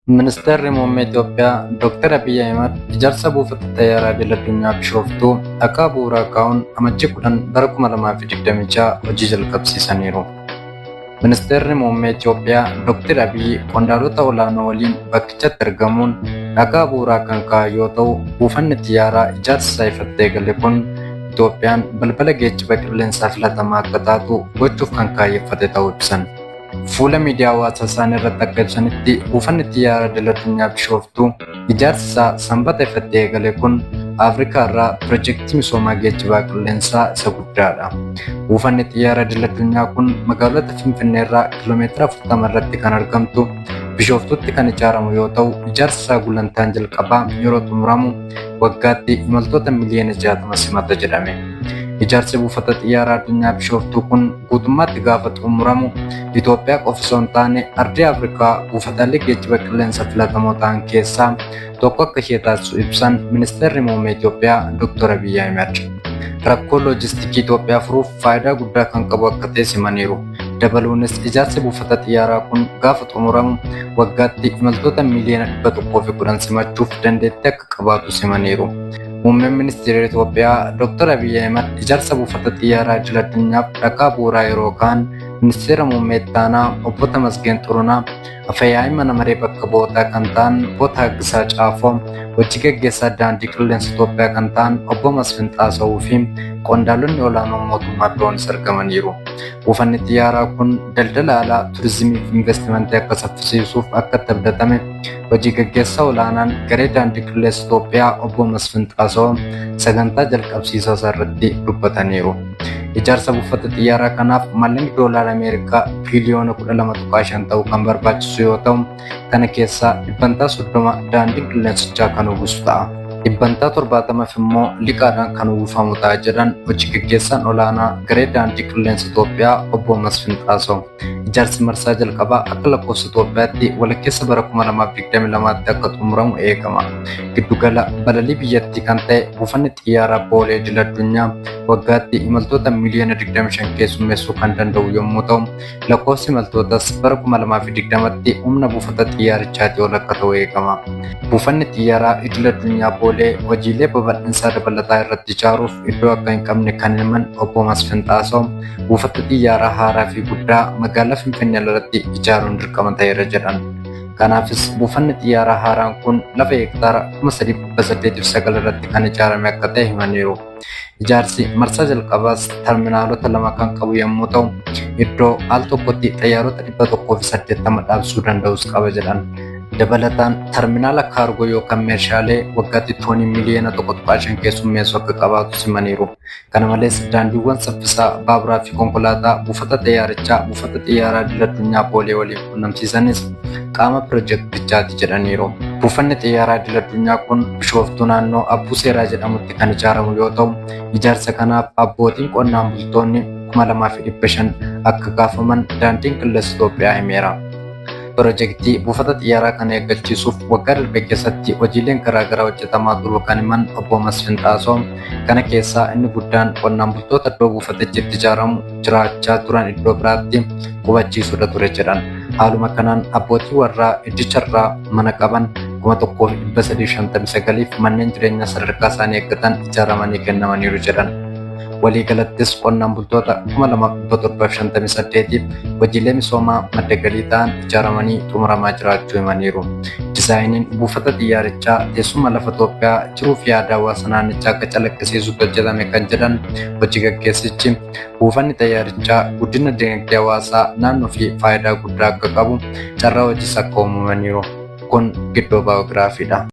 Ministeerri muummee Itoophiyaa Dr. Abiy Ahimad ijaarsa buufata xiyyaaraa idil-addunyaa Bishooftuu akka bu'uuraa kaa'uun amajjii 10 bara 2026 hojii jalqabsiisaniiru. Ministeerri muummee Itoophiyaa Dr. Abiy qondaaltota olaanoo waliin bakkichatti argamuun dhagaa bu'uuraa kan kaa'an yoo ta'u, buufanni xiyyaaraa ijaarsa isaa ifattee gale kun Itoophiyaan balbala geejjiba qilleensaa filatamaa akka taatu gochuuf kan kaayyeffate ta'uu ibsan. Fuula miidiyaa hawaasaa isaanii irratti akka ibsanitti buufanni xiyyaaraa idil-addunyaa Bishooftuu ijaarsi isaa sanbata ifattee eegale kun Afrikaa irraa piroojeektii misoomaa geejjibaa qilleensaa isa guddaadha. Buufanni xiyyaaraa idil-addunyaa kun magaalota Finfinnee irraa kiiloomeetira 40 irratti kan argamtu Bishooftuutti kan ijaaramu yoo ta'u, ijaarsi isaa gulantaan jalqabaa yeroo xumuramu waggaatti imaltoota miliyoona 60 simata jedhame. Ijaarsi buufata xiyyaaraa addunyaa Bishooftuu kun guutummaatti gaafa xumuramu Itoophiyaa qofa osoo hin taane ardii Afrikaa buufataalee geejjiba qilleensa filatamoo ta'an keessaa tokko akka ishee taasisu ibsan Ministeerri muummee Itoophiyaa Dr. Abiy Ahimad. Rakkoo loojistikii Itoophiyaa furuuf faayidaa guddaa kan qabu akka ta'e simaniiru. Dabaluunis ijaarsi buufata xiyyaaraa kun gaafa xumuramu waggaatti imaltoota miliyoona 110 simachuuf dandeettii akka qabaatu simaniiru. Muummeen Ministeera Itoophiyaa Dr. Abiy Ahimad ijaarsa buufata xiyyaaraa idil-addunyaaf dhagaa bu'uuraa yeroo kaa'an Ministeera muummee itti aanaa obbo Tamasgeen Xurunaa, Afyaa'ii mana maree bakka bu'ootaa kan ta'an obbo Taaggisaa Caafoo, hojii gaggeessaa daandii qilleensa Itoophiyaa kan ta'an obbo Masfin Xaasawuu fi qondaaltonni olaanoo mootummaa biroonis argamaniiru. Buufanni xiyyaaraa kun daldala alaa, turizimii fi investimentii akka saffisiisuuf akka itti abdatame hojii gaggeessaa olaanaan garee daandii qilleensa Itoophiyaa obbo Masfin Xaasawoo sagantaa jalqabsiisaa isaa irratti dubbataniiru. Ijaarsa buufata xiyyaaraa kanaaf maallaqni doolaara Ameerikaa biliyoona 12.5 ta'uu kan barbaachisu yoo ta'u, kana keessaa 30% daandii qilleensichaa kan uwwisu ta'a. 70% immoo liqaadhaan kan uwwifamu ta'a jedhan hojii gaggeessaan olaanaa garee daandii qilleensa Itoophiyaa obbo Masfin Xaasawoo. Ijaarsi marsaa jalqabaa akka lakkoofsa Itoophiyaatti walakkeessa bara 2022tti akka xumuramu eegama. Giddugala balalii biyyattii kan ta'e buufanni xiyyaaraa Boolee idil-addunyaa waggaatti imaltoota miliyoona 25 keessummeessuu kan danda'u yommuu ta'u, lakkoofsi imaltootas bara 2020tti humna buufata xiyyaarichaatti ol akka ta'u eegama. Buufanni xiyyaaraa idil-addunyaa Boolee hojiilee babal'insaa dabalataa irratti ijaaruuf iddoo akka hin qabne kan himan obbo Masfin Xaasawoo buufata xiyyaaraa haaraa fi guddaa magaalaa Finfinnee irratti ijaaruun dirqama ta'eera jedhan. Kanaafis buufanni xiyyaaraa haaraan kun lafa hektaara 3,809 irratti kan ijaarame akka ta'e himaniiru. Ijaarsi marsaa jalqabaas terminaalota lama kan qabu yommuu ta'u, iddoo al tokkotti xiyyaarota 180 dhaabsuu danda'us qaba jedhan. Dabalataan terminaala kaargoo yookaan meeshaalee waggaatti toonii miliyoona 1.5 keessummeessu akka qabaatu simaniiru. Kana malees daandiiwwan saffisaa baaburaa fi konkolaataa buufata xiyyaarichaa buufata xiyyaaraa idil-addunyaa Boolee waliin quunnamsiisanis qaama piroojeektichaati jedhaniiru. Buufanni xiyyaaraa idil-addunyaa kun Bishooftuu naannoo Abbuu Seeraa jedhamutti kan ijaaramu yoo ta'u, ijaarsa kanaaf abbootiin qonnaan bultoonni 2,500 akka kaafaman daandiin qilleensa Itoophiyaa himeera. Piroojeektii buufata xiyyaaraa kana eeggachiisuuf waggaa darbe keessatti hojiileen garaagaraa hojjetamaa turuu kan himan obbo Masfin Xaasawoo kana keessaa inni guddaan qonnaan bultoota iddoo buufatichi ijaaramu jiraachaa turan iddoo biraatti qubachiisuudha ture jedhan. Haaluma kanaan abbootii warraa iddicharraa mana qaban 1,359 manneen jireenyaa sadarkaa isaanii eeggatan ijaaramanii kennamaniiru jedhan. Waliigalattis qonnaan bultoota 2,758 hojiilee misoomaa madda galii ta'an ijaaramanii xumuramaa jiraachuu himaniiru. Dizaayiniin buufata xiyyaarichaa teessuma lafa Itoophiyaa jiruu fi aadaa hawaasa naannichaa akka calaqqisiisutti hojjetame kan jedhan hojii gaggeessichi buufanni xiyyaarichaa guddina dinagdee hawaasaa naannoo fi faayidaa guddaa akka qabu carraa hojiis akka uumamaniiru. Kun gidduu baayogiraafiidha.